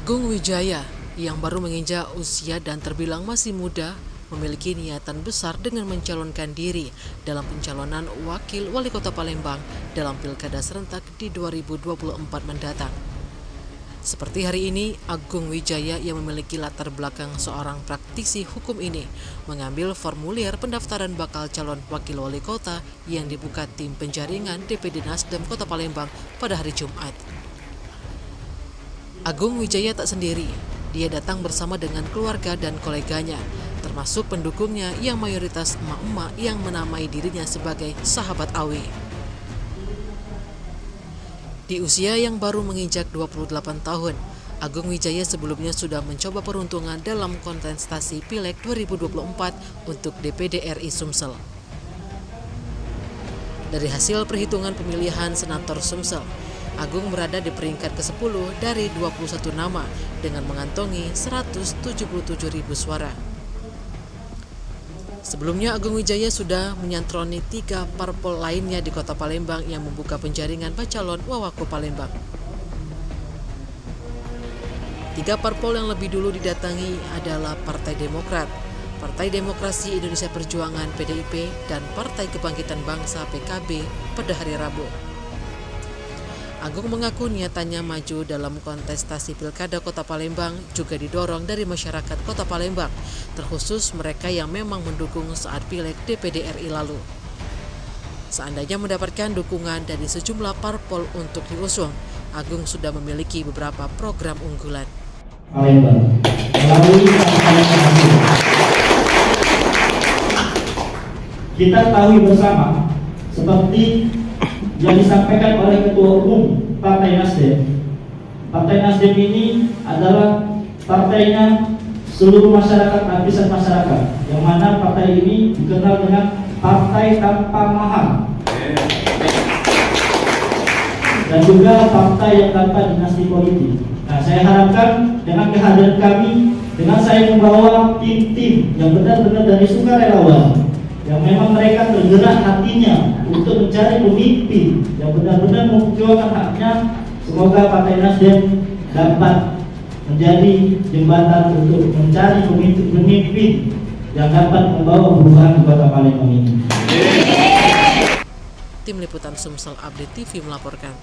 Agung Wijaya yang baru menginjak usia dan terbilang masih muda memiliki niatan besar dengan mencalonkan diri dalam pencalonan wakil wali kota Palembang dalam pilkada serentak di 2024 mendatang. Seperti hari ini, Agung Wijaya yang memiliki latar belakang seorang praktisi hukum ini mengambil formulir pendaftaran bakal calon wakil wali kota yang dibuka tim penjaringan DPD Nasdem Kota Palembang pada hari Jumat. Agung Wijaya tak sendiri, dia datang bersama dengan keluarga dan koleganya, termasuk pendukungnya yang mayoritas emak-emak yang menamai dirinya sebagai sahabat Awi. Di usia yang baru menginjak 28 tahun, Agung Wijaya sebelumnya sudah mencoba peruntungan dalam kontestasi Pileg 2024 untuk DPD RI Sumsel. Dari hasil perhitungan pemilihan Senator Sumsel, Agung berada di peringkat ke-10 dari 21 nama dengan mengantongi 177.000 suara. Sebelumnya Agung Wijaya sudah menyantroni 3 parpol lainnya di kota Palembang yang membuka penjaringan bacalon Wawako Palembang. 3 parpol yang lebih dulu didatangi adalah Partai Demokrat, Partai Demokrasi Indonesia Perjuangan PDIP, dan Partai Kebangkitan Bangsa PKB pada hari Rabu. Agung mengaku niatannya maju dalam kontestasi Pilkada Kota Palembang juga didorong dari masyarakat Kota Palembang, terkhusus mereka yang memang mendukung saat Pileg DPD RI lalu. Seandainya mendapatkan dukungan dari sejumlah parpol untuk diusung, Agung sudah memiliki beberapa program unggulan. Palembang melalui kita tahu bersama seperti yang disampaikan oleh Ketua Umum Partai Nasdem. Partai Nasdem ini adalah partainya seluruh masyarakat, lapisan masyarakat, yang mana partai ini dikenal dengan partai tanpa mahar dan juga partai yang tanpa dinasti politik. Nah, saya harapkan dengan kehadiran kami, dengan saya membawa tim-tim yang benar-benar dari sukarelawan, yang memang mereka tergerak hatinya untuk mencari pemimpin yang benar-benar memperjuangkan haknya. Semoga Partai Nasdem dapat menjadi jembatan untuk mencari pemimpin yang dapat membawa perubahan di Kota Palembang ini. Tim Liputan Sumsel Update TV melaporkan.